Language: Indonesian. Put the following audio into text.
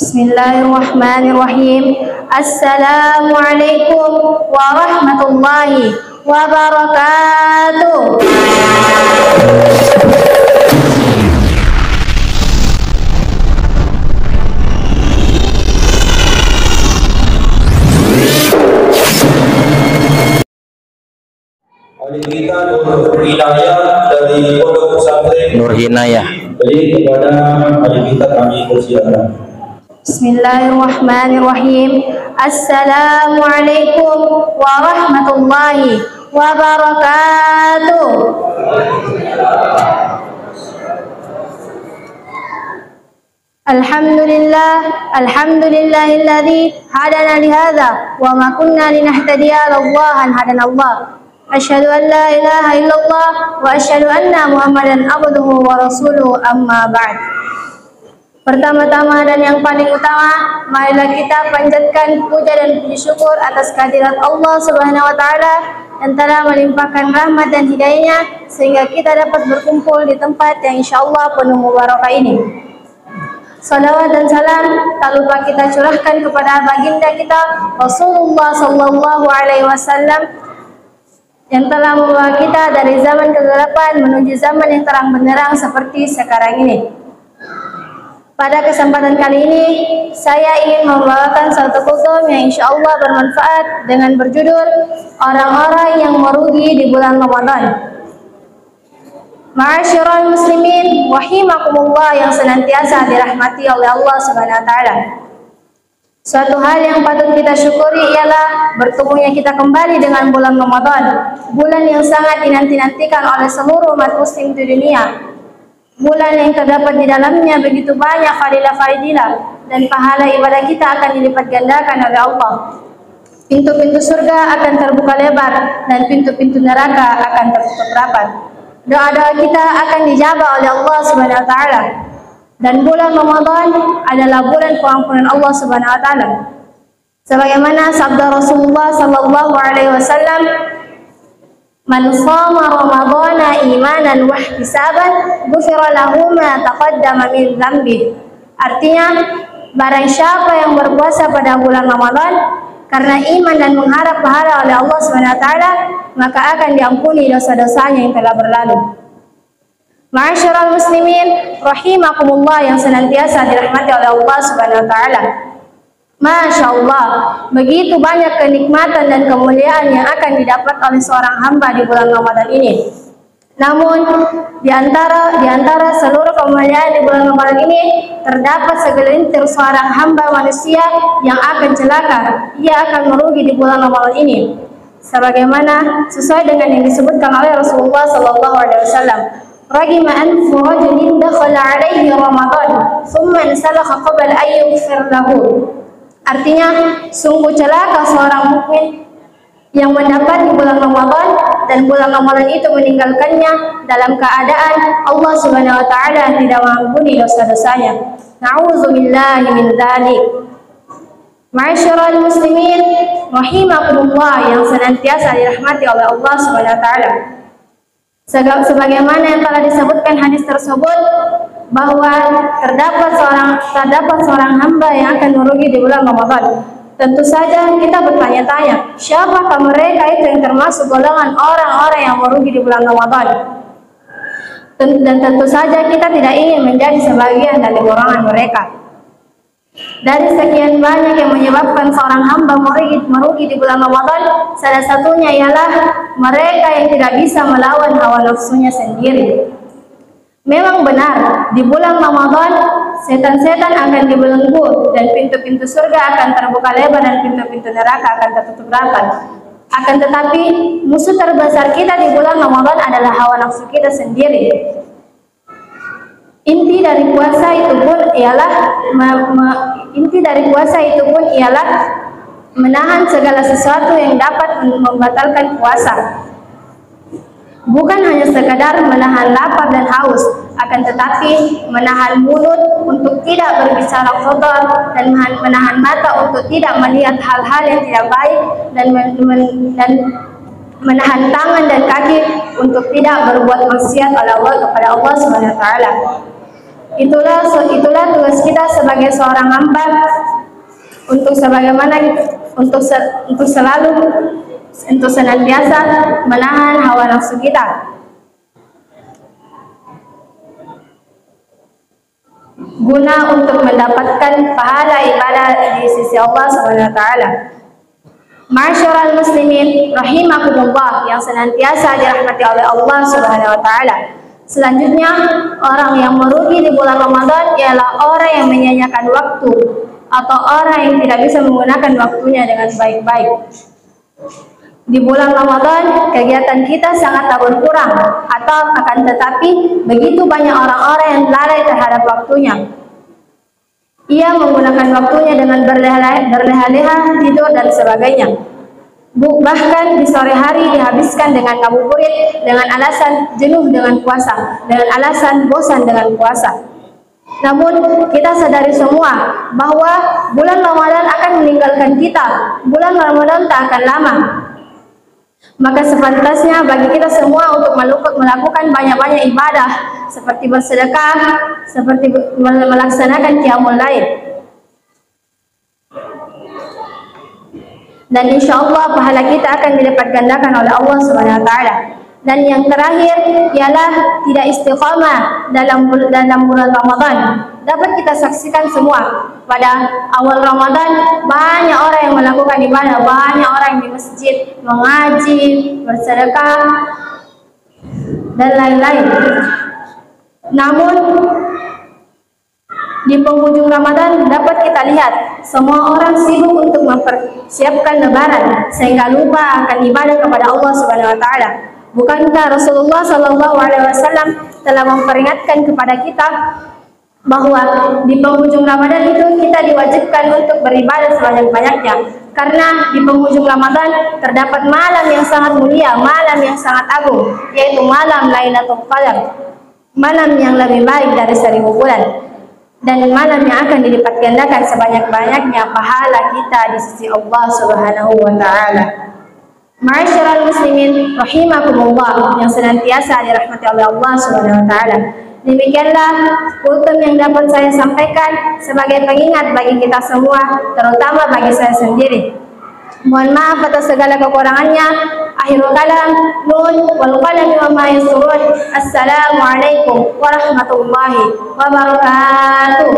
Bismillahirrahmanirrahim. Assalamualaikum warahmatullahi wabarakatuh. Adik kita Nur Hinayah dari Pondok Pesantren Nur Hinayah. Jadi kepada adik kita kami persilakan. Bismillahirrahmanirrahim. Assalamualaikum warahmatullahi wabarakatuh. Alhamdulillahilladzi hadana lihadza wa ma kunna linahtadiya laula an hadanallah. Asyhadu an la ilaha illallah wa asyhadu anna Muhammadan abduhu wa rasuluhu, amma ba'd. Pertama-tama dan yang paling utama, marilah kita panjatkan puja dan puji syukur atas kehadirat Allah Subhanahu wa taala yang telah melimpahkan rahmat dan hidayahnya sehingga kita dapat berkumpul di tempat yang insyaallah penuh mubarakah ini. Salawat dan salam tak lupa kita curahkan kepada baginda kita Rasulullah sallallahu alaihi wasallam yang telah membawa kita dari zaman kegelapan menuju zaman yang terang benderang seperti sekarang ini. Pada kesempatan kali ini, saya ingin membawakan satu hukum yang insya Allah bermanfaat dengan berjudul Orang-orang yang merugi di bulan Ramadan. Ma'asyiral muslimin, rahimakumullah yang senantiasa dirahmati oleh Allah Subhanahu wa taala. Suatu hal yang patut kita syukuri ialah bertemunya kita kembali dengan bulan Ramadan, bulan yang sangat dinanti-nantikan oleh seluruh umat muslim di dunia. Bulan yang terdapat di dalamnya begitu banyak fadilah-fadilah dan pahala ibadah kita akan dilipat gandakan oleh Allah. Pintu-pintu surga akan terbuka lebar dan pintu-pintu neraka akan tertutup rapat. Doa-doa kita akan dijabah oleh Allah Subhanahu wa taala. Dan bulan Ramadan adalah bulan pengampunan Allah Subhanahu wa taala. Sebagaimana sabda Rasulullah sallallahu alaihi wasallam, "Man shama Ramadhana imanan wa ihtisaban, ghufira lahu ma taqaddama min dzambi." Artinya, barang siapa yang berpuasa pada bulan Ramadan karena iman dan mengharap pahala oleh Allah Subhanahu wa taala, maka akan diampuni dosa-dosanya yang telah berlalu. Ma'asyiral muslimin, rahimakumullah yang senantiasa dirahmati oleh Allah Subhanahu wa taala. Masya Allah, begitu banyak kenikmatan dan kemuliaan yang akan didapat oleh seorang hamba di bulan Ramadan ini. Namun, di antara seluruh kemuliaan di bulan Ramadan ini, terdapat segelintir seorang hamba manusia yang akan celaka. Ia akan merugi di bulan Ramadan ini. Sebagaimana sesuai dengan yang disebutkan oleh Rasulullah sallallahu alaihi wasallam. Ragima anfu rajulin dakhala alaihi Ramadan, thumma insalakha qabla an yughfar lahu. Artinya, sungguh celaka seorang mukmin yang mendapat di bulan Ramadan dan bulan Ramadan itu meninggalkannya dalam keadaan Allah Subhanahu wa taala tidak mengampuni dosa-dosanya. Na'udzubillahi min dzalik. Ma'asyiral muslimin, rahimakumullah yang senantiasa dirahmati oleh Allah Subhanahu wa taala. Sebagaimana yang telah disebutkan hadis tersebut, bahwa terdapat seorang hamba yang akan merugi di bulan Ramadan. Tentu saja kita bertanya-tanya, siapakah mereka itu yang termasuk golongan orang-orang yang merugi di bulan Ramadan? Dan tentu saja kita tidak ingin menjadi sebagian dari golongan mereka. Dari sekian banyak yang menyebabkan seorang hamba merugi di bulan Ramadan, salah satunya ialah mereka yang tidak bisa melawan hawa nafsunya sendiri. Memang benar, di bulan Ramadan setan-setan akan dibelenggu dan pintu-pintu surga akan terbuka lebar dan pintu-pintu neraka akan tertutup rapat. Akan tetapi musuh terbesar kita di bulan Ramadan adalah hawa nafsu kita sendiri. Inti dari puasa itu pun ialah menahan segala sesuatu yang dapat membatalkan puasa. Bukan hanya sekadar menahan lapar dan haus, akan tetapi menahan mulut untuk tidak berbicara kotor dan menahan mata untuk tidak melihat hal-hal yang tidak baik dan menahan tangan dan kaki untuk tidak berbuat maksiat kepada Allah Subhanahu wa taala. Itulah tugas kita sebagai seorang hamba untuk senantiasa menahan hawa nafsu kita, guna untuk mendapatkan pahala ibadah di sisi Allah SWT. Ma'asyiral muslimin rahimakumullah yang senantiasa dirahmati oleh Allah SWT. Selanjutnya, orang yang merugi di bulan Ramadan ialah orang yang menyanyiakan waktu atau orang yang tidak bisa menggunakan waktunya dengan baik-baik. Di bulan Ramadan, kegiatan kita sangat berkurang, atau akan tetapi begitu banyak orang-orang yang lalai terhadap waktunya. Ia menggunakan waktunya dengan berleha-leha, tidur dan sebagainya. Bahkan di sore hari dihabiskan dengan ngabuburit dengan alasan jenuh dengan puasa, dengan alasan bosan dengan puasa. Namun kita sadari semua bahwa bulan Ramadan akan meninggalkan kita. Bulan Ramadan tak akan lama. Maka sepantasnya bagi kita semua untuk melakukan banyak-banyak ibadah seperti bersedekah, seperti melaksanakan qiyamul lail. Dan insya Allah pahala kita akan dilipat gandakan oleh Allah SWT. Dan yang terakhir ialah tidak istiqamah dalam bulan Ramadan. Dapat kita saksikan semua pada awal Ramadan banyak orang yang melakukan ibadah, banyak orang yang di masjid mengaji, bersedekah dan lain-lain. Namun di penghujung Ramadan dapat kita lihat semua orang sibuk untuk mempersiapkan lebaran sehingga lupa akan ibadah kepada Allah Subhanahu wa taala. Bukankah Rasulullah SAW telah memperingatkan kepada kita bahwa di penghujung Ramadan itu kita diwajibkan untuk beribadah sebanyak-banyaknya, karena di penghujung Ramadan terdapat malam yang sangat mulia, malam yang sangat agung, yaitu malam Lailatul Qadar, malam yang lebih baik dari 1000 bulan, dan malam yang akan dilipat gandakan sebanyak-banyaknya pahala kita di sisi Allah Subhanahu wa taala. Ma'asyiral muslimin rahimakumullah yang senantiasa dirahmati oleh Allah Subhanahu wa taala. Demikianlah kultum yang dapat saya sampaikan sebagai pengingat bagi kita semua, terutama bagi saya sendiri. Mohon maaf atas segala kekurangannya. Akhirul kalam, nun wal qalami wa ma yasturun. Assalamualaikum warahmatullahi wabarakatuh.